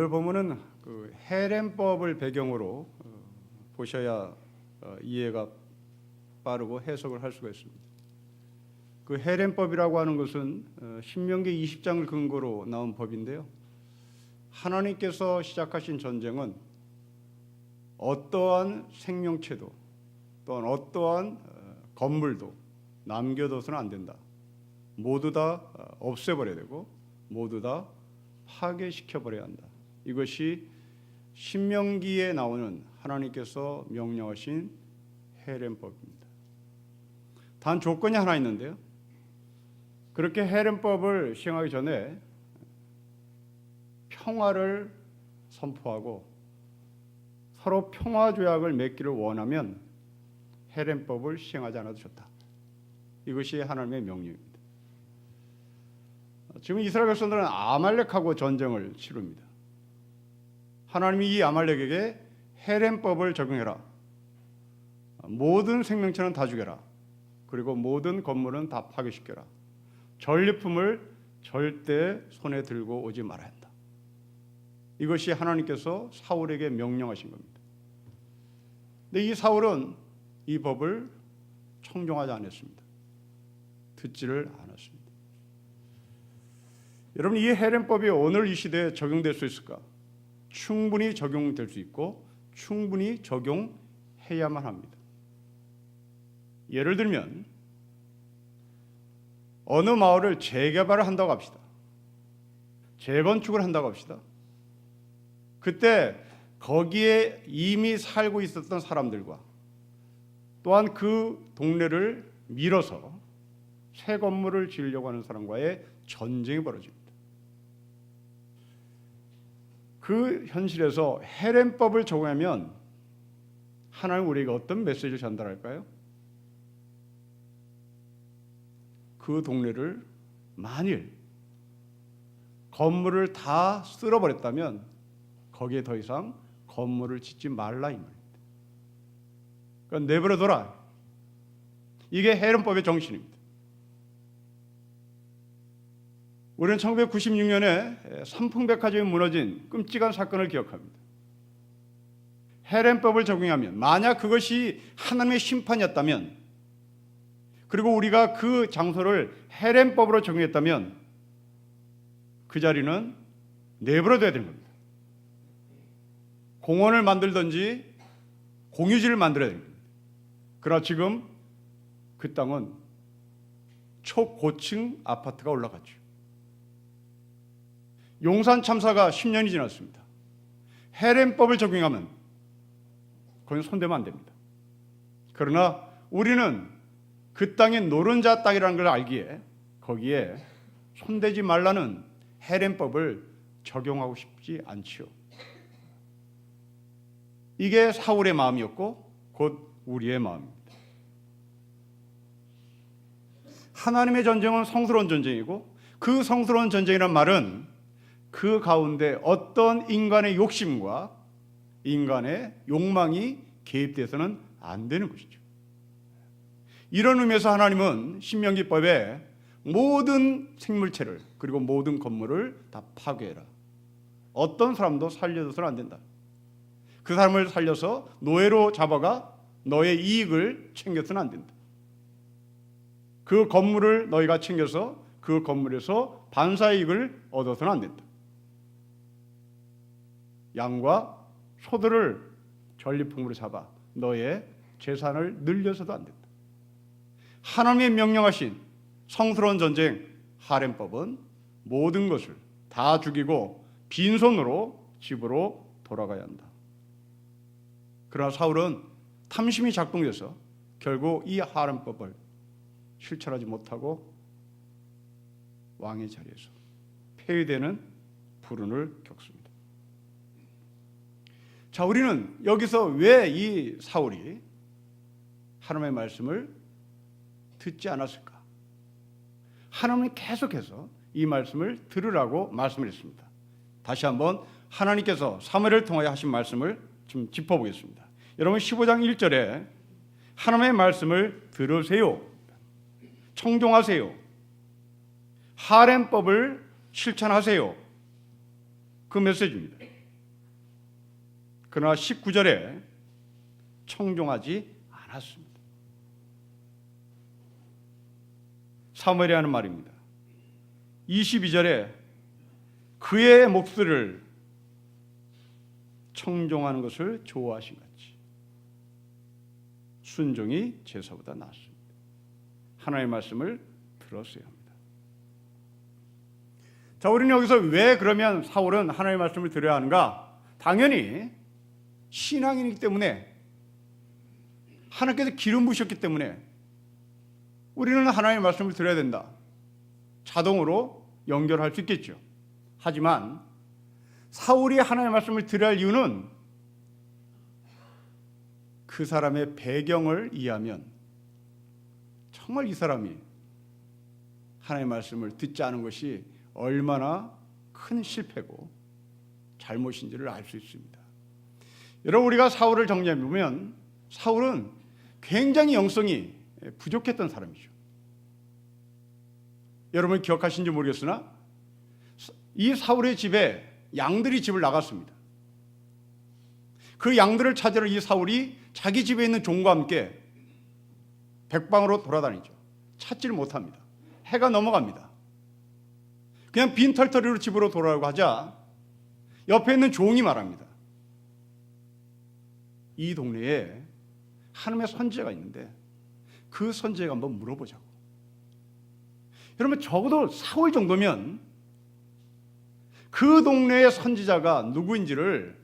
오늘 본문은 그 헤렘법을 배경으로 보셔야 이해가 빠르고 해석을 할 수가 있습니다. 그 헤렘법이라고 하는 것은 신명기 20장을 근거로 나온 법인데요. 하나님께서 시작하신 전쟁은 어떠한 생명체도 또한 어떠한 건물도 남겨둬서는 안 된다. 모두 다 없애버려야 되고 모두 다 파괴시켜버려야 한다. 이것이 신명기에 나오는 하나님께서 명령하신 헤렘법입니다. 단 조건이 하나 있는데요. 그렇게 헤렘법을 시행하기 전에 평화를 선포하고 서로 평화 조약을 맺기를 원하면 헤렘법을 시행하지 않아도 좋다. 이것이 하나님의 명령입니다. 지금 이스라엘 백성들은 아말렉하고 전쟁을 치릅니다. 하나님이 이 아말렉에게 헤렘법을 적용해라. 모든 생명체는 다 죽여라. 그리고 모든 건물은 다 파괴시켜라. 전리품을 절대 손에 들고 오지 말아야 한다. 이것이 하나님께서 사울에게 명령하신 겁니다. 근데 이 사울은 이 법을 청종하지 않았습니다. 듣지를 않았습니다. 여러분, 이 헤렘법이 오늘 이 시대에 적용될 수 있을까? 충분히 적용될 수 있고 충분히 적용해야만 합니다. 예를 들면 어느 마을을 재개발을 한다고 합시다. 재건축을 한다고 합시다. 그때 거기에 이미 살고 있었던 사람들과 또한 그 동네를 밀어서 새 건물을 지으려고 하는 사람과의 전쟁이 벌어집니다. 그 현실에서 헤렘법을 적용하면 하나님 우리에게 어떤 메시지를 전달할까요? 그 동네를 만일 건물을 다 쓸어버렸다면 거기에 더 이상 건물을 짓지 말라 이 말입니다. 그러니까 내버려둬라. 이게 헤렘법의 정신입니다. 우리는 1996년에 삼풍백화점이 무너진 끔찍한 사건을 기억합니다. 헤렘법을 적용하면 만약 그것이 하나님의 심판이었다면 그리고 우리가 그 장소를 헤렘법으로 적용했다면 그 자리는 내버려둬야 되는 겁니다. 공원을 만들든지 공유지를 만들어야 됩니다. 그러나 지금 그 땅은 초고층 아파트가 올라갔죠. 용산 참사가 10년이 지났습니다. 헤렘법을 적용하면 그건 손대면 안 됩니다. 그러나 우리는 그 땅이 노른자 땅이라는 걸 알기에 거기에 손대지 말라는 헤렘법을 적용하고 싶지 않지요. 이게 사울의 마음이었고 곧 우리의 마음입니다. 하나님의 전쟁은 성스러운 전쟁이고 그 성스러운 전쟁이란 말은 그 가운데 어떤 인간의 욕심과 인간의 욕망이 개입돼서는 안 되는 것이죠. 이런 의미에서 하나님은 신명기법에 모든 생물체를 그리고 모든 건물을 다 파괴해라. 어떤 사람도 살려줘서는 안 된다. 그 사람을 살려서 노예로 잡아가 너의 이익을 챙겨서는 안 된다. 그 건물을 너희가 챙겨서 그 건물에서 반사이익을 얻어서는 안 된다. 양과 소들을 전리품으로 잡아 너의 재산을 늘려서도 안 된다. 하나님의 명령하신 성스러운 전쟁 헤렘법은 모든 것을 다 죽이고 빈손으로 집으로 돌아가야 한다. 그러나 사울은 탐심이 작동돼서 결국 이 헤렘법을 실천하지 못하고 왕의 자리에서 폐위되는 불운을 겪습니다. 자, 우리는 여기서 왜 이 사울이 하나님의 말씀을 듣지 않았을까? 하나님은 계속해서 이 말씀을 들으라고 말씀을 했습니다. 다시 한번 하나님께서 사무엘을 통하여 하신 말씀을 좀 짚어보겠습니다. 여러분 15장 1절에 하나님의 말씀을 들으세요. 청종하세요. 하렘법을 실천하세요. 그 메시지입니다. 그러나 19절에 청종하지 않았습니다. 사무엘이 하는 말입니다. 22절에 그의 목소리를 청종하는 것을 좋아하신 같이 순종이 제사보다 낫습니다. 하나님의 말씀을 들었어야 합니다. 자, 우리는 여기서 왜 그러면 사울은 하나님의 말씀을 들어야 하는가? 당연히 신앙인이기 때문에, 하나님께서 기름 부으셨기 때문에 우리는 하나님의 말씀을 들어야 된다. 자동으로 연결할 수 있겠죠. 하지만 사울이 하나님의 말씀을 들어야 할 이유는 그 사람의 배경을 이해하면 정말 이 사람이 하나님의 말씀을 듣지 않은 것이 얼마나 큰 실패고 잘못인지를 알 수 있습니다. 여러분, 우리가 사울을 정리해 보면 사울은 굉장히 영성이 부족했던 사람이죠. 여러분 기억하신지 모르겠으나 이 사울의 집에 양들이 집을 나갔습니다. 그 양들을 찾으러 이 사울이 자기 집에 있는 종과 함께 백방으로 돌아다니죠. 찾지를 못합니다. 해가 넘어갑니다. 그냥 빈털터리로 집으로 돌아오고 하자 옆에 있는 종이 말합니다. 이 동네에 하나님의 선지자가 있는데 그 선지자가 한번 물어보자고. 여러분, 적어도 사울 정도면 그 동네의 선지자가 누구인지를,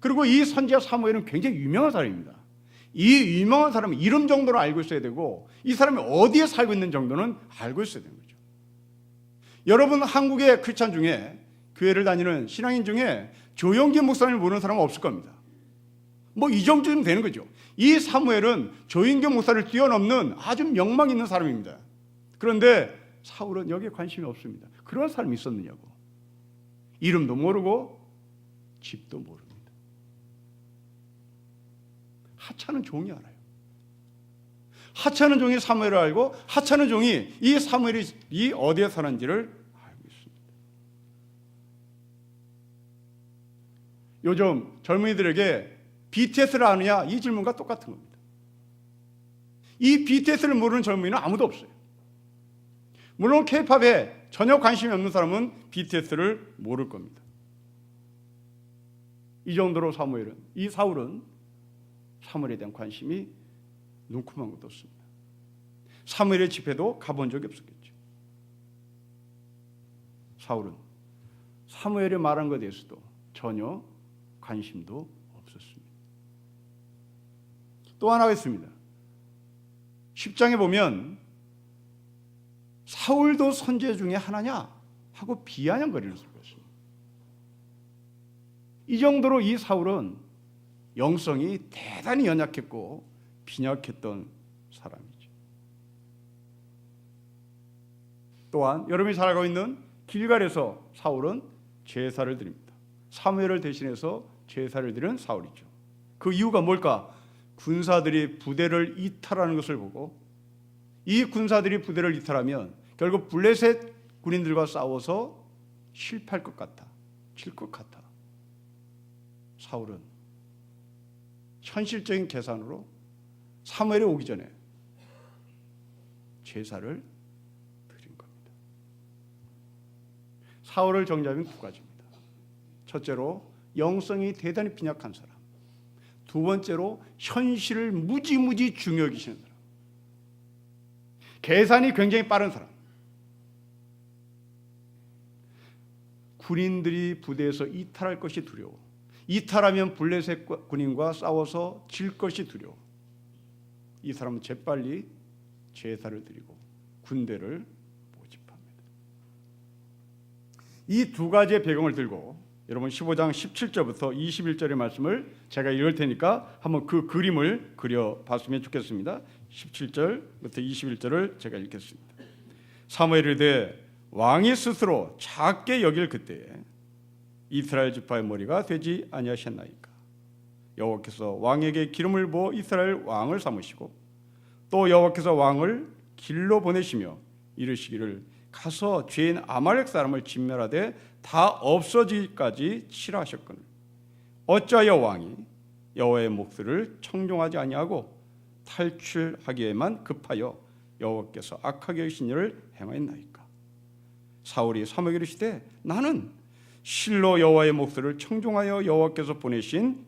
그리고 이 선지자 사무엘은 굉장히 유명한 사람입니다. 이 유명한 사람은 이름 정도는 알고 있어야 되고 이 사람이 어디에 살고 있는 정도는 알고 있어야 되는 거죠. 여러분, 한국의 크리스찬 중에, 교회를 다니는 신앙인 중에 조영기 목사님을 모르는 사람은 없을 겁니다. 뭐 이 정도면 되는 거죠. 이 사무엘은 조영기 목사를 뛰어넘는 아주 명망 있는 사람입니다. 그런데 사울은 여기에 관심이 없습니다. 그런 사람이 있었느냐고. 이름도 모르고 집도 모릅니다. 하찮은 종이 알아요. 하찮은 종이 사무엘을 알고 하찮은 종이 이 사무엘이 이 어디에 사는지를 알고 있습니다. 요즘 젊은이들에게 BTS를 아느냐, 이 질문과 똑같은 겁니다. 이 BTS를 모르는 젊은이는 아무도 없어요. 물론 K-팝에 전혀 관심이 없는 사람은 BTS를 모를 겁니다. 이 정도로 이 사울은 사무엘에 대한 관심이 눈코만 것도 없습니다. 사무엘의 집회도 가본 적이 없었겠죠. 사울은 사무엘이 말한 것에 대해서도 전혀 관심도 없었습니다. 또 하나가 있습니다. 10장에 보면 사울도 선지자 중에 하나냐 하고 비아냥거리는 소리가 있습니다. 이 정도로 이 사울은 영성이 대단히 연약했고 빈약했던 사람이죠. 또한 여러분이 잘 알고 있는 길갈에서 사울은 제사를 드립니다. 사무엘을 대신해서 제사를 드리는 사울이죠. 그 이유가 뭘까? 군사들이 부대를 이탈하는 것을 보고 이 군사들이 부대를 이탈하면 결국 블레셋 군인들과 싸워서 실패할 것 같아, 질 것 같아. 사울은 현실적인 계산으로 사무엘이 오기 전에 제사를 드린 겁니다. 사울을 정리하면 두 가지입니다. 첫째로 영성이 대단히 빈약한 사람, 두 번째로 현실을 무지무지 중요히 여기시는 사람, 계산이 굉장히 빠른 사람. 군인들이 부대에서 이탈할 것이 두려워. 이탈하면 블레셋 군인과 싸워서 질 것이 두려워. 이 사람은 재빨리 제사를 드리고 군대를 모집합니다. 이 두 가지의 배경을 들고 여러분 15장 17절부터 21절의 말씀을 제가 읽을 테니까 한번 그 그림을 그려봤으면 좋겠습니다. 17절부터 21절을 제가 읽겠습니다. 사무엘이 이르되 왕이 스스로 작게 여길 그때에 이스라엘 지파의 머리가 되지 아니하셨나이까. 여호와께서 왕에게 기름을 부어 이스라엘 왕을 삼으시고 또 여호와께서 왕을 길로 보내시며 이르시기를 가서 죄인 아말렉 사람을 진멸하되 다 없어지기까지 치라 하셨거늘 어찌하여 왕이 여호와의 목소리를 청종하지 아니하고 탈출하기에만 급하여 여호와께서 악하게 여기신 일을 행하였나이까. 사울이 사무엘에게 이르시되 나는 실로 여호와의 목소리를 청종하여 여호와께서 보내신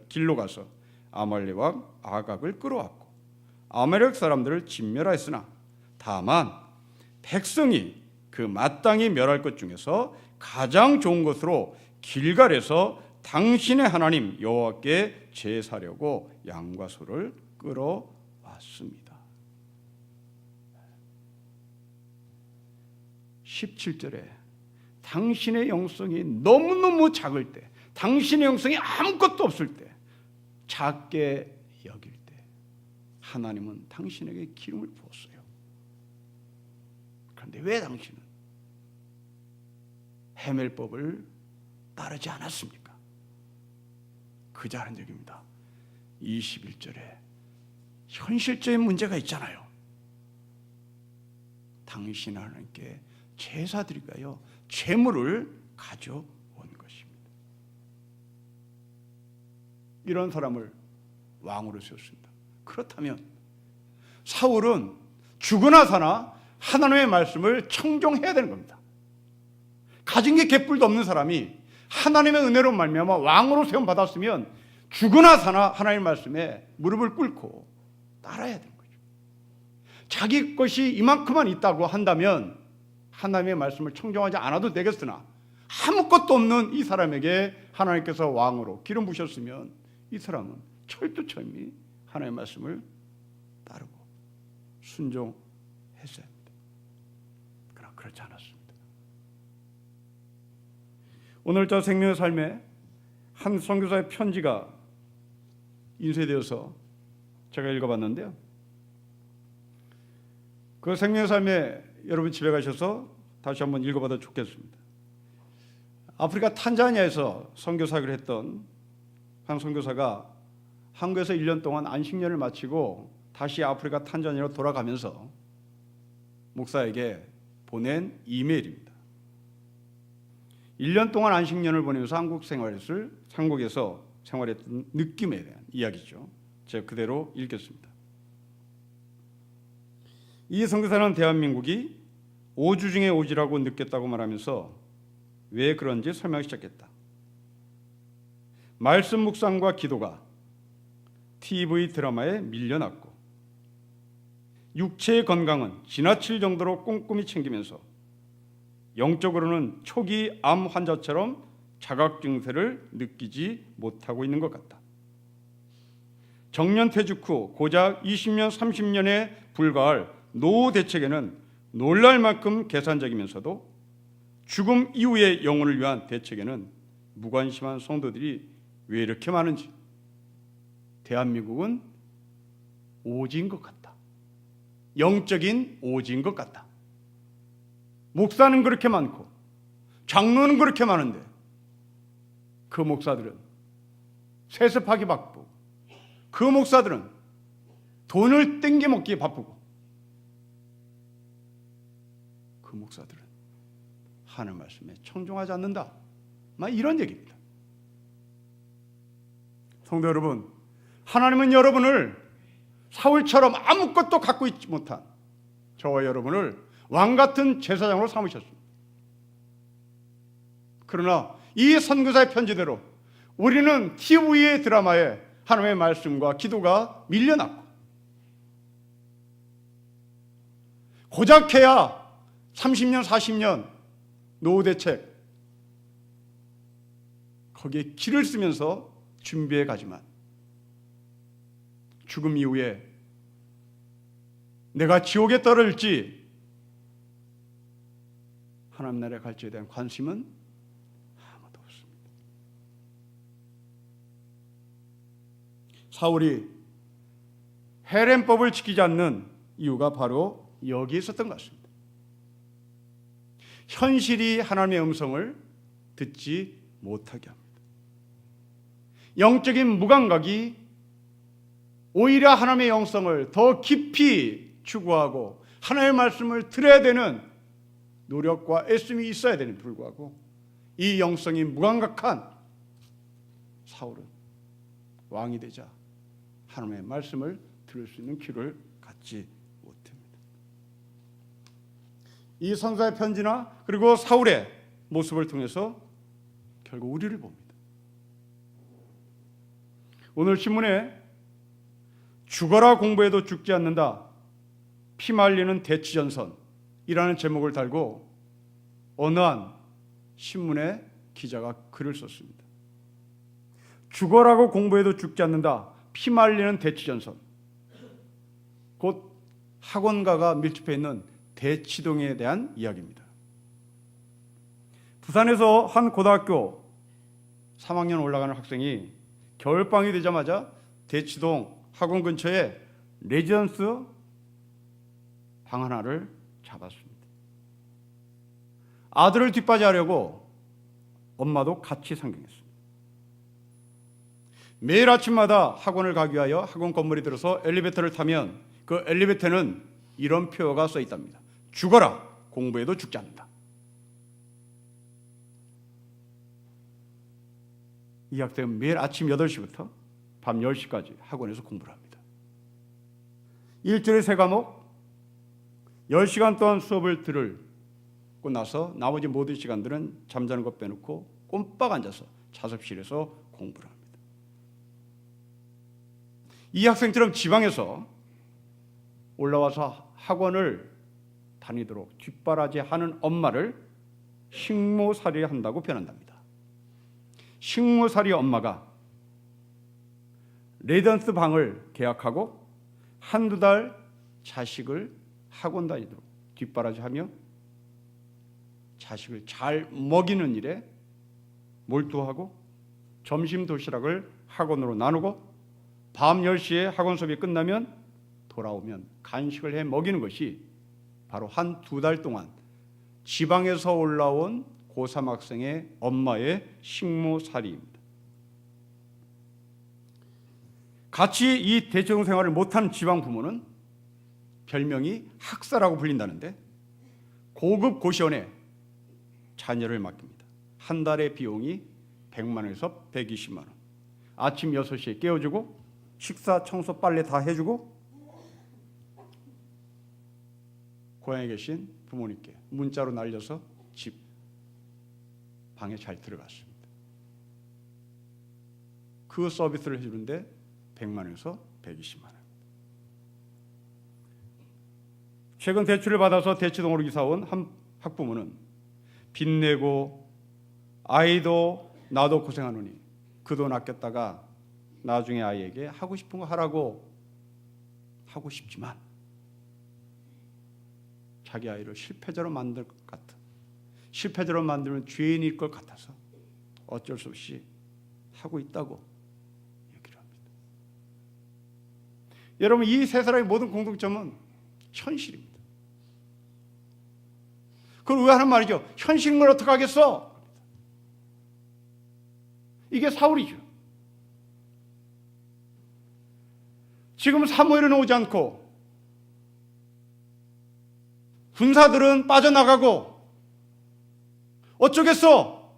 길로 가서 아말렉 왕 아각을 끌어왔고 아말렉 사람들을 진멸하였으나 다만 백성이 그 마땅히 멸할 것 중에서 가장 좋은 것으로 길갈에서 당신의 하나님 여호와께 제사려고 양과 소를 끌어왔습니다. 17절에 당신의 영성이 너무너무 작을 때, 당신의 영성이 아무것도 없을 때, 작게 여길 때 하나님은 당신에게 기름을 부었어요. 그런데 왜 당신은 헤맬 법을 따르지 않았습니까? 그 자는 적입니다. 21절에 현실적인 문제가 있잖아요. 당신 하나님께 제사 드리기 위하여 제물을 가져온 것입니다. 이런 사람을 왕으로 세웠습니다. 그렇다면 사울은 죽으나 사나 하나님의 말씀을 청종해야 되는 겁니다. 가진 게 개뿔도 없는 사람이 하나님의 은혜로 말미암아 왕으로 세움 받았으면 죽으나 사나 하나님의 말씀에 무릎을 꿇고 따라야 되는 거죠. 자기 것이 이만큼만 있다고 한다면 하나님의 말씀을 청종하지 않아도 되겠으나 아무것도 없는 이 사람에게 하나님께서 왕으로 기름 부으셨으면 이 사람은 철두철미 하나님의 말씀을 따르고 순종했어야 합니다. 그러나 그렇지 않았습니다. 오늘 저 생명의 삶에 한 선교사의 편지가 인쇄되어서 제가 읽어봤는데요. 그 생명의 삶에 여러분 집에 가셔서 다시 한번 읽어봐도 좋겠습니다. 아프리카 탄자니아에서 선교사를 했던 한 선교사가 한국에서 1년 동안 안식년을 마치고 다시 아프리카 탄자니아로 돌아가면서 목사에게 보낸 이메일입니다. 1년 동안 안식년을 보내면서 한국에서 생활했던 느낌에 대한 이야기죠. 제가 그대로 읽겠습니다. 이 선교사는 대한민국이 오주 중에 오지라고 느꼈다고 말하면서 왜 그런지 설명하기 시작했다. 말씀 묵상과 기도가 TV 드라마에 밀려났고 육체의 건강은 지나칠 정도로 꼼꼼히 챙기면서 영적으로는 초기 암 환자처럼 자각 증세를 느끼지 못하고 있는 것 같다. 정년 퇴직 후 고작 20년, 30년에 불과할 노후 대책에는 놀랄 만큼 계산적이면서도 죽음 이후의 영혼을 위한 대책에는 무관심한 성도들이 왜 이렇게 많은지 대한민국은 오지인 것 같다. 영적인 오지인 것 같다. 목사는 그렇게 많고 장로는 그렇게 많은데 그 목사들은 세습하기 바쁘고 그 목사들은 돈을 땡겨먹기에 바쁘고 그 목사들은 하나님 말씀에 청종하지 않는다. 막 이런 얘기입니다. 성도 여러분, 하나님은 여러분을 사울처럼 아무것도 갖고 있지 못한 저와 여러분을 왕같은 제사장으로 삼으셨습니다. 그러나 이 선교사의 편지대로 우리는 TV의 드라마에 하나님의 말씀과 기도가 밀려났고 고작해야 30년, 40년 노후대책 거기에 기를 쓰면서 준비해 가지만 죽음 이후에 내가 지옥에 떨어질지 하나님 나라에 갈지에 대한 관심은 아무도 없습니다. 사울이 헤렘법을 지키지 않는 이유가 바로 여기에 있었던 것 같습니다. 현실이 하나님의 음성을 듣지 못하게 합니다. 영적인 무감각이 오히려 하나님의 영성을 더 깊이 추구하고 하나님의 말씀을 들어야 되는 노력과 애씀이 있어야 되는 불구하고 이 영성이 무감각한 사울은 왕이 되자 하나님의 말씀을 들을 수 있는 귀를 갖지 못합니다. 이 선사의 편지나 그리고 사울의 모습을 통해서 결국 우리를 봅니다. 오늘 신문에 죽어라 공부해도 죽지 않는다, 피말리는 대치전선이라는 제목을 달고 어느 한 신문의 기자가 글을 썼습니다. 죽어라고 공부해도 죽지 않는다, 피말리는 대치전선. 곧 학원가가 밀집해 있는 대치동에 대한 이야기입니다. 부산에서 한 고등학교 3학년 올라가는 학생이 겨울방학이 되자마자 대치동 학원 근처에 레지던스 방 하나를 잡았습니다. 아들을 뒷바지하려고 엄마도 같이 상경했습니다. 매일 아침마다 학원을 가기 위하여 학원 건물에 들어서 엘리베이터를 타면 그 엘리베이터는 이런 표어가 써 있답니다. 죽어라, 공부해도 죽지 않는다. 이 학생은 매일 아침 8시부터 밤 10시까지 학원에서 공부를 합니다. 일주일에 3과목 10시간 동안 수업을 들고 나서 나머지 모든 시간들은 잠자는 것 빼놓고 꼼빡 앉아서 자습실에서 공부를 합니다. 이 학생처럼 지방에서 올라와서 학원을 다니도록 뒷바라지하는 엄마를 식모살이한다고 표현한답니다. 식모살이 엄마가 레지던스 방을 계약하고 한두 달 자식을 학원 다니도록 뒷바라지하며 자식을 잘 먹이는 일에 몰두하고 점심 도시락을 학원으로 나누고 밤 10시에 학원 수업이 끝나면 돌아오면 간식을 해 먹이는 것이 바로 한 2달 동안 지방에서 올라온 고3 학생의 엄마의 식모살이입니다. 같이 이 대치동 생활을 못하는 지방 부모는 별명이 학사라고 불린다는데 고급 고시원에 자녀를 맡깁니다. 한 달의 비용이 100만 원에서 120만 원. 아침 6시에 깨워주고 식사, 청소, 빨래 다 해주고 고향에 계신 부모님께 문자로 날려서 집 방에 잘 들어갔습니다. 그 서비스를 해주는데 100만 원에서 120만 원. 최근 대출을 받아서 대치동으로 이사 온 한 학부모는 빚내고 아이도 나도 고생하노니 그 돈 아꼈다가 나중에 아이에게 하고 싶은 거 하라고 하고 싶지만 자기 아이를 실패자로 만들 것 같아. 실패자로 만들면 죄인일 것 같아서 어쩔 수 없이 하고 있다고 얘기를 합니다. 여러분, 이 세 사람의 모든 공통점은 현실입니다. 그걸 왜 하는 말이죠? 현실인 걸 어떻게 하겠어? 이게 사울이죠. 지금 사무엘은 오지 않고 군사들은 빠져나가고 어쩌겠어?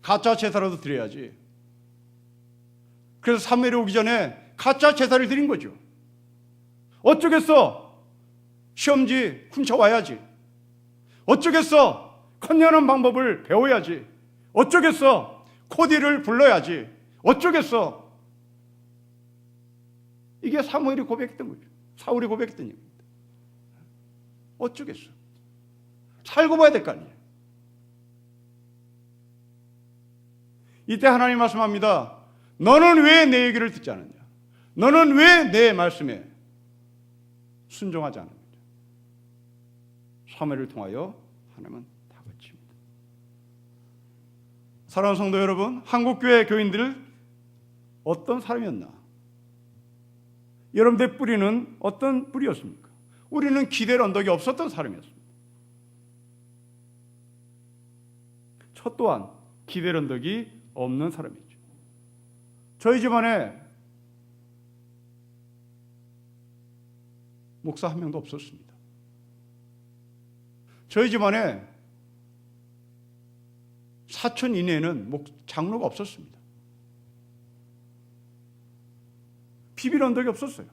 가짜 제사라도 드려야지. 그래서 사무엘이 오기 전에 가짜 제사를 드린 거죠. 어쩌겠어? 시험지 훔쳐와야지. 어쩌겠어? 컨닝하는 방법을 배워야지. 어쩌겠어? 코디를 불러야지. 어쩌겠어? 이게 사무엘이 고백했던 거죠. 사울이 고백했던 얘기입니다. 어쩌겠어? 살고 봐야 될 거 아니에요. 이때 하나님 말씀합니다. 너는 왜 내 얘기를 듣지 않느냐? 너는 왜 내 말씀에 순종하지 않느냐? 사무엘을 통하여 하나님은 다 고칩니다. 사랑하는 성도 여러분, 한국교회 교인들 어떤 사람이었나? 여러분들의 뿌리는 어떤 뿌리였습니까? 우리는 기댈 언덕이 없었던 사람이었습니다. 저 또한 기댈 언덕이 없는 사람이죠. 저희 집안에 목사 한 명도 없었습니다. 저희 집안에 사천 이내에는 장로가 없었습니다. 비빌 언덕이 없었어요.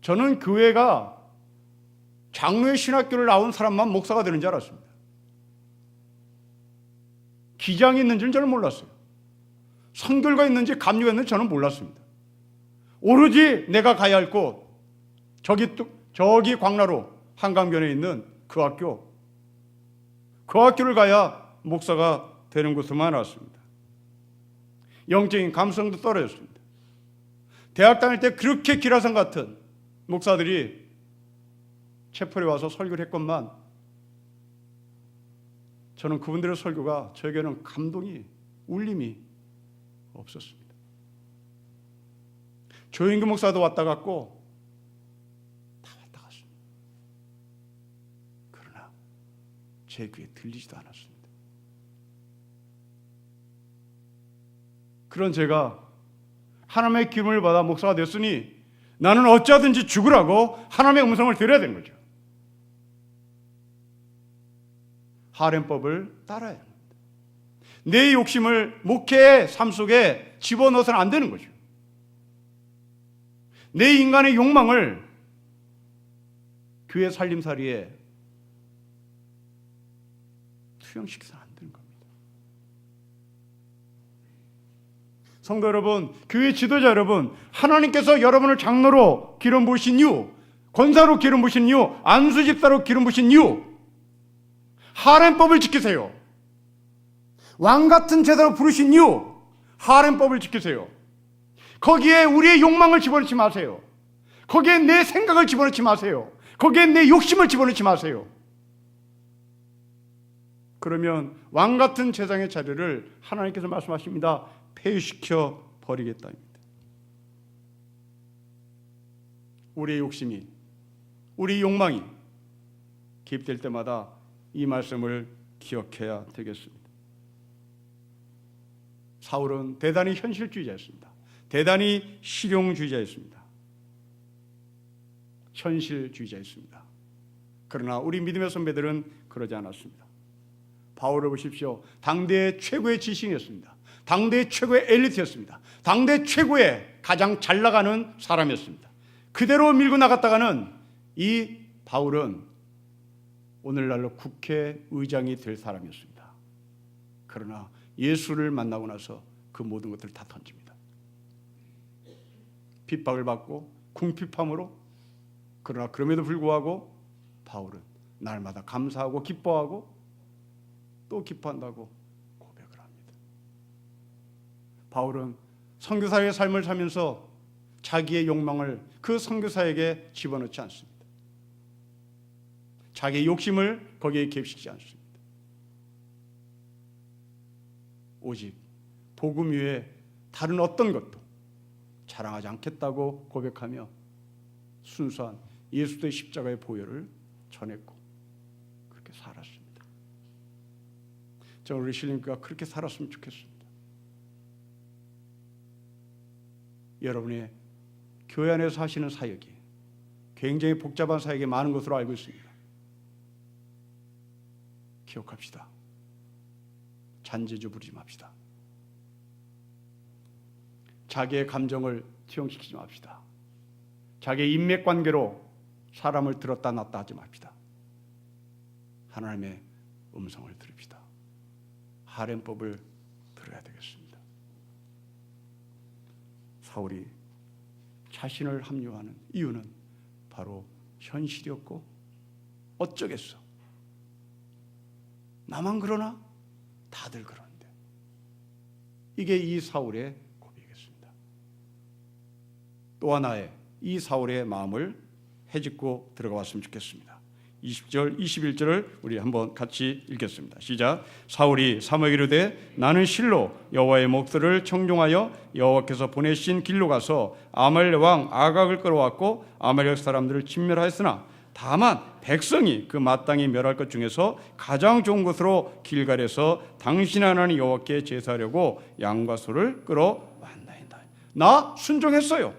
저는 교회가 장로의 신학교를 나온 사람만 목사가 되는 줄 알았습니다. 기장이 있는지는 저는 몰랐어요. 선교가 있는지 감리가 있는지 저는 몰랐습니다. 오로지 내가 가야 할 곳, 저기 광나루 한강변에 있는 그 학교를 가야 목사가 되는 곳으로만 알았습니다. 영적인 감성도 떨어졌습니다. 대학 다닐 때 그렇게 기라성 같은 목사들이 채플에 와서 설교를 했건만 저는 그분들의 설교가 저에게는 감동이, 울림이 없었습니다. 조인규 목사도 왔다 갔고 다 왔다 갔습니다. 그러나 제 귀에 들리지도 않았습니다. 그런 제가 하나님의 기름을 받아 목사가 됐으니 나는 어찌하든지 죽으라고 하나님의 음성을 들어야 되는 거죠. 하렘법을 따라야 합니다. 내 욕심을 목회의 삶 속에 집어넣어서는 안 되는 거죠. 내 인간의 욕망을 교회 살림살이에 투영시켜서는 안 되는 겁니다. 성도 여러분, 교회 지도자 여러분, 하나님께서 여러분을 장로로 기름 부으신 이유, 권사로 기름 부으신 이유, 안수 집사로 기름 부으신 이유, 하렘법을 지키세요. 왕 같은 제사로 부르신 이유, 하렘법을 지키세요. 거기에 우리의 욕망을 집어넣지 마세요. 거기에 내 생각을 집어넣지 마세요. 거기에 내 욕심을 집어넣지 마세요. 그러면 왕 같은 제사장의 자리를 하나님께서 말씀하십니다. 폐유시켜 버리겠다입니다. 우리의 욕심이, 우리 욕망이 개입될 때마다 이 말씀을 기억해야 되겠습니다. 사울은 대단히 현실주의자였습니다. 대단히 실용주의자였습니다. 현실주의자였습니다. 그러나 우리 믿음의 선배들은 그러지 않았습니다. 바울을 보십시오. 당대 최고의 지식이었습니다. 당대 최고의 엘리트였습니다. 당대 최고의 가장 잘 나가는 사람이었습니다. 그대로 밀고 나갔다가는 이 바울은 오늘날로 국회의장이 될 사람이었습니다. 그러나 예수를 만나고 나서 그 모든 것들을 다 던집니다. 핍박을 받고 궁핍함으로, 그러나 그럼에도 불구하고 바울은 날마다 감사하고 기뻐하고 또 기뻐한다고 고백을 합니다. 바울은 선교사의 삶을 살면서 자기의 욕망을 그 선교사에게 집어넣지 않습니다. 자기의 욕심을 거기에 개입시키지 않습니다. 오직 복음 위에 다른 어떤 것도 자랑하지 않겠다고 고백하며 순수한 예수의 십자가의 보혈을 전했고 그렇게 살았습니다. 저는 우리 신림교가 그렇게 살았으면 좋겠습니다. 여러분의 교회 안에서 하시는 사역이 굉장히 복잡한 사역이 많은 것으로 알고 있습니다. 기억합시다. 잔재주 부리지 맙시다. 자기의 감정을 투영시키지 맙시다. 자기의 인맥관계로 사람을 들었다 놨다 하지 맙시다. 하나님의 음성을 들읍시다. 하렘법을 들어야 되겠습니다. 사울이 자신을 합리화하는 이유는 바로 현실이었고 어쩌겠어. 나만 그러나? 다들 그러는데. 이게 이 사울의 고백이겠습니다. 또 하나의 이 사울의 마음을 헤집고 들어가 왔으면 좋겠습니다. 20절, 21절을 우리 한번 같이 읽겠습니다. 시작. 사울이 사무엘에게 이르되 나는 실로 여호와의 목소리를 청종하여 여호와께서 보내신 길로 가서 아말렉 왕 아각을 끌어왔고 아말렉 사람들을 진멸하였으나 다만 백성이 그 마땅히 멸할 것 중에서 가장 좋은 것으로 길갈에서 당신 하나님 여호와께 제사하려고 양과 소를 끌어왔나이다. 나 순종했어요.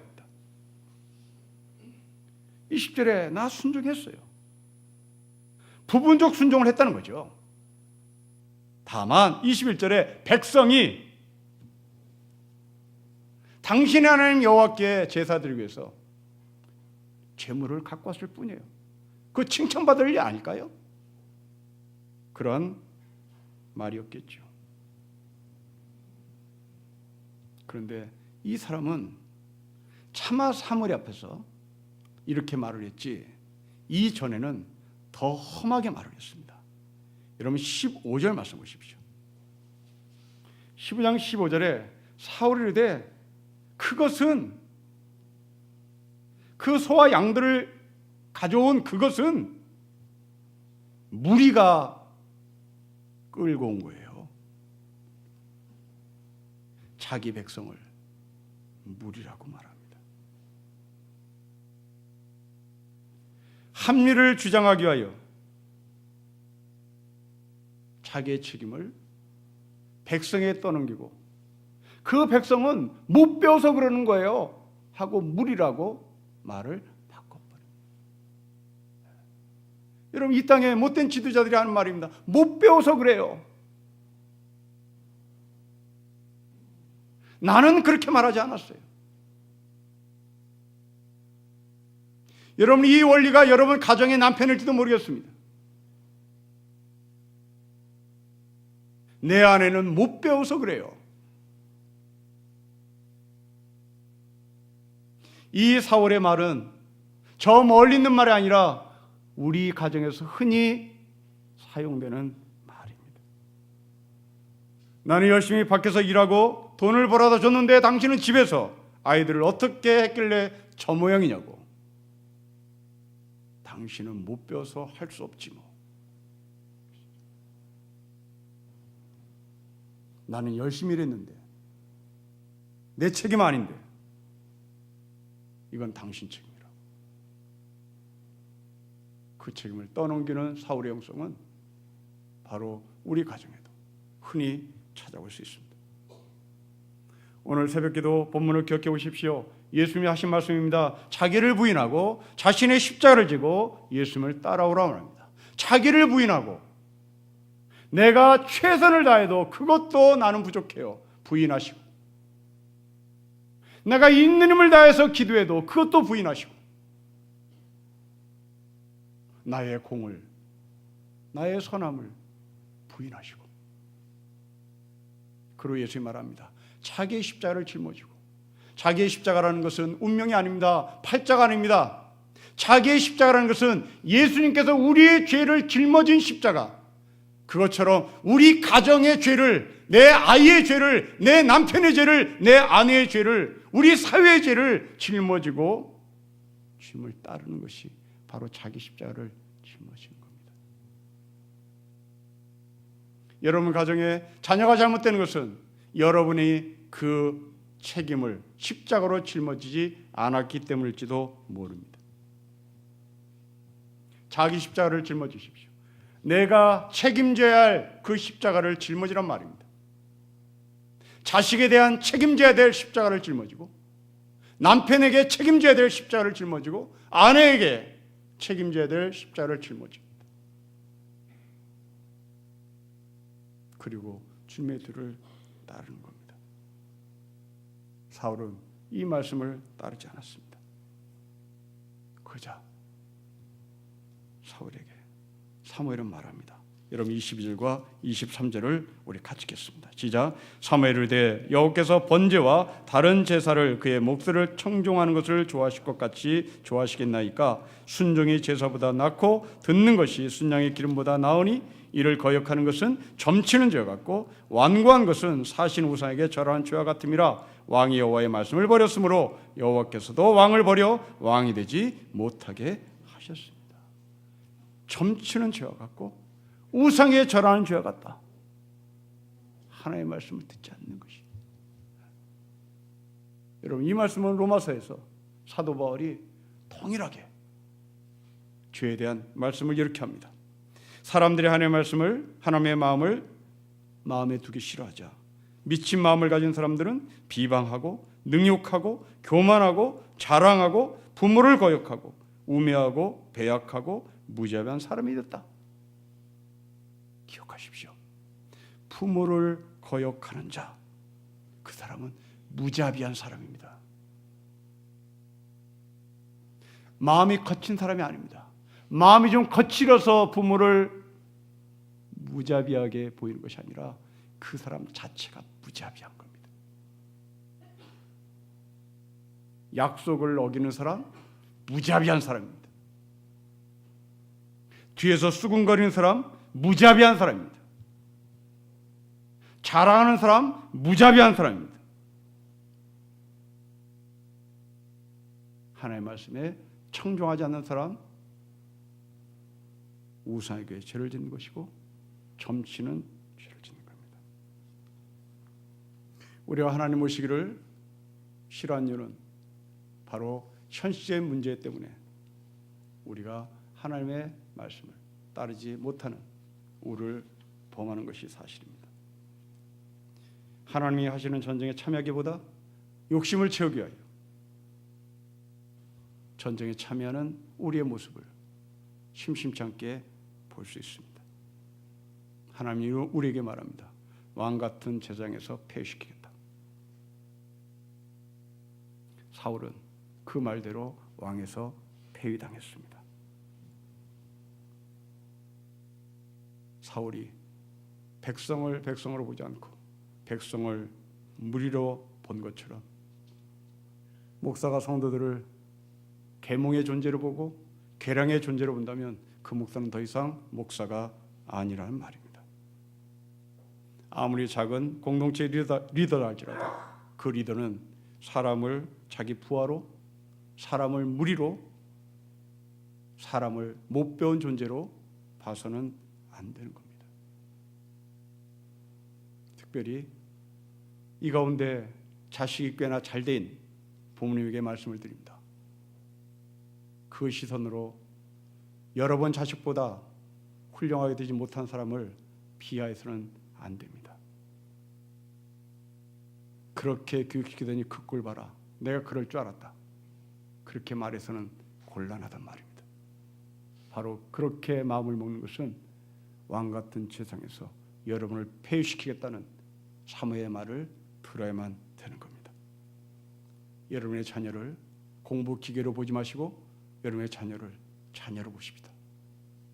20절에 나 순종했어요. 부분적 순종을 했다는 거죠. 다만 21절에 백성이 당신의 하나님 여호와께 제사 드리기 위해서 제물을 갖고 왔을 뿐이에요. 그 칭찬받을 일 아닐까요? 그런 말이었겠죠. 그런데 이 사람은 차마 사무엘 앞에서 이렇게 말을 했지 이전에는 더 험하게 말을 했습니다. 여러분 15절 말씀 보십시오. 15장 15절에 사울이 이르되 그것은 그 소와 양들을 가져온 그것은 무리가 끌고 온 거예요. 자기 백성을 무리라고 말합니다. 합리를 주장하기 위하여 자기의 책임을 백성에 떠넘기고 그 백성은 못 배워서 그러는 거예요 하고 무리라고 말을 바꿔버립니다. 여러분 이 땅에 못된 지도자들이 하는 말입니다. 못 배워서 그래요. 나는 그렇게 말하지 않았어요. 여러분 이 원리가 여러분 가정의 남편일지도 모르겠습니다. 내 아내는 못 배워서 그래요. 이 사울의 말은 저 멀리 있는 말이 아니라 우리 가정에서 흔히 사용되는 말입니다. 나는 열심히 밖에서 일하고 돈을 벌어다 줬는데 당신은 집에서 아이들을 어떻게 했길래 저 모양이냐고. 당신은 못 배워서 할 수 없지 뭐. 나는 열심히 일했는데 내 책임 아닌데 이건 당신 책임이라고. 그 책임을 떠넘기는 사울의 영성은 바로 우리 가정에도 흔히 찾아올 수 있습니다. 오늘 새벽기도 본문을 기억해 보십시오. 예수님이 하신 말씀입니다. 자기를 부인하고 자신의 십자가를 지고 예수님을 따라오라고 합니다. 자기를 부인하고 내가 최선을 다해도 그것도 나는 부족해요. 부인하시고 내가 있는 힘을 다해서 기도해도 그것도 부인하시고 나의 공을 나의 선함을 부인하시고 그리고 예수님이 말합니다. 자기의 십자가를 짊어지고 자기의 십자가라는 것은 운명이 아닙니다. 팔자가 아닙니다. 자기의 십자가라는 것은 예수님께서 우리의 죄를 짊어진 십자가. 그것처럼 우리 가정의 죄를, 내 아이의 죄를, 내 남편의 죄를, 내 아내의 죄를, 우리 사회의 죄를 짊어지고 주님을 따르는 것이 바로 자기 십자가를 짊어지는 겁니다. 여러분 가정에 자녀가 잘못되는 것은 여러분이 그 책임을 십자가로 짊어지지 않았기 때문일지도 모릅니다. 자기 십자가를 짊어지십시오. 내가 책임져야 할 그 십자가를 짊어지란 말입니다. 자식에 대한 책임져야 될 십자가를 짊어지고 남편에게 책임져야 될 십자가를 짊어지고 아내에게 책임져야 될 십자가를 짊어집니다. 그리고 주님의 뒤를 따르는 겁니다. 사울은 이 말씀을 따르지 않았습니다. 그러자 사무엘은 말합니다. 여러분 22절과 23절을 우리 같이 읽겠습니다. 시작. 사무엘을 대해 여호와께서 번제와 다른 제사를 그의 목소리를 청종하는 것을 좋아하실 것 같이 좋아하시겠나이까. 순종이 제사보다 낫고 듣는 것이 순양의 기름보다 나으니 이를 거역하는 것은 점치는 죄와 같고 완고한 것은 사신 우상에게 절하는 죄와 같음이라. 왕이 여호와의 말씀을 버렸으므로 여호와께서도 왕을 버려 왕이 되지 못하게 하셨습니다. 점치는 죄와 같고 우상에 절하는 죄와 같다. 하나님의 말씀을 듣지 않는 것이. 여러분 이 말씀은 로마서에서 사도 바울이 동일하게 죄에 대한 말씀을 이렇게 합니다. 사람들이 하나님의 마음을 마음에 두기 싫어하자 미친 마음을 가진 사람들은 비방하고 능욕하고 교만하고 자랑하고 부모를 거역하고 우매하고 배약하고 무자비한 사람이 됐다. 기억하십시오. 부모를 거역하는 자, 그 사람은 무자비한 사람입니다. 마음이 거친 사람이 아닙니다. 마음이 좀 거칠어서 부모를 무자비하게 보이는 것이 아니라 그 사람 자체가 무자비한 겁니다. 약속을 어기는 사람, 무자비한 사람입니다. 뒤에서 수군거리는 사람, 무자비한 사람입니다. 자랑하는 사람, 무자비한 사람입니다. 하나님의 말씀에 청종하지 않는 사람, 우상에게 죄를 짓는 것이고 점치는 죄를 짓는 겁니다. 우리가 하나님 모시기를 싫어하는 이유는 바로 현실적인 문제 때문에 우리가 하나님의 말씀을 따르지 못하는 우를 범하는 것이 사실입니다. 하나님이 하시는 전쟁에 참여하기보다 욕심을 채우기 위하여 전쟁에 참여하는 우리의 모습을 심심치 않게 볼 수 있습니다. 하나님이 우리에게 말합니다. 왕 같은 제장에서 폐위시키겠다. 사울은 그 말대로 왕에서 폐위당했습니다. 사울이 백성을 백성으로 보지 않고 백성을 무리로 본 것처럼 목사가 성도들을 계몽의 존재로 보고 계량의 존재로 본다면 그 목사는 더 이상 목사가 아니라는 말입니다. 아무리 작은 공동체 리더라 할지라도 그 리더는 사람을 자기 부하로, 사람을 무리로, 사람을 못 배운 존재로 봐서는 안 되는 겁니다. 특별히 이 가운데 자식이 꽤나 잘된 부모님에게 말씀을 드립니다. 그 시선으로 여러 번 자식보다 훌륭하게 되지 못한 사람을 비하해서는 안 됩니다. 그렇게 교육시키더니 그 꼴 봐라. 내가 그럴 줄 알았다. 그렇게 말해서는 곤란하단 말입니다. 바로 그렇게 마음을 먹는 것은 왕 같은 세상에서 여러분을 폐위시키겠다는 사모의 말을 들어야만 되는 겁니다. 여러분의 자녀를 공부 기계로 보지 마시고 여러분의 자녀를 자녀로 보십시다.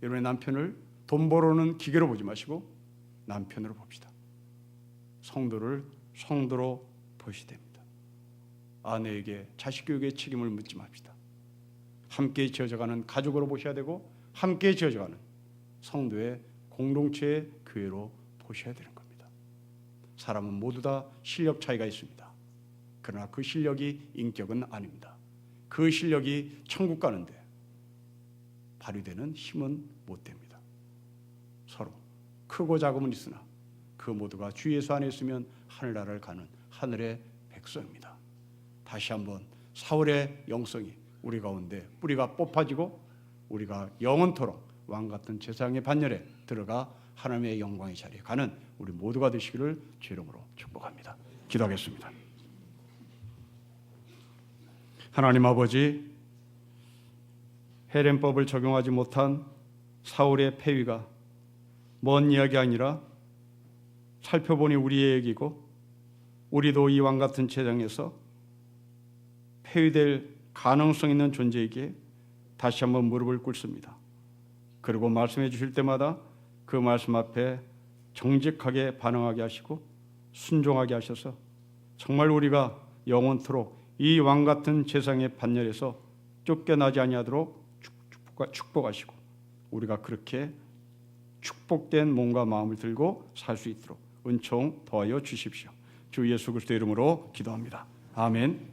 여러분의 남편을 돈 벌어오는 기계로 보지 마시고 남편으로 봅시다. 성도를 성도로 보셔야 됩니다. 아내에게 자식 교육의 책임을 묻지 맙시다. 함께 지어져가는 가족으로 보셔야 되고 함께 지어져가는 성도의 공동체의 교회로 보셔야 되는 겁니다. 사람은 모두 다 실력 차이가 있습니다. 그러나 그 실력이 인격은 아닙니다. 그 실력이 천국 가는데 발휘되는 힘은 못 됩니다. 서로 크고 작음은 있으나 그 모두가 주 예수 안에 있으면 하늘나라를 가는 하늘의 백성입니다. 다시 한번 사울의 영성이 우리 가운데 뿌리가 뽑아지고 우리가 영원토록 왕같은 제사장의 반열에 들어가 하나님의 영광의 자리에 가는 우리 모두가 되시기를 주 이름으로 축복합니다. 기도하겠습니다. 하나님 아버지, 헤렘법을 적용하지 못한 사울의 폐위가 먼 이야기 아니라 살펴보니 우리의 얘기고 우리도 이 왕 같은 제장에서 폐위될 가능성 있는 존재에게 다시 한번 무릎을 꿇습니다. 그리고 말씀해 주실 때마다 그 말씀 앞에 정직하게 반응하게 하시고 순종하게 하셔서 정말 우리가 영원토록 이 왕 같은 세상의 반열에서 쫓겨나지 아니하도록 축복하시고 우리가 그렇게 축복된 몸과 마음을 들고 살 수 있도록 은총 더하여 주십시오. 주 예수 그리스도의 이름으로 기도합니다. 아멘.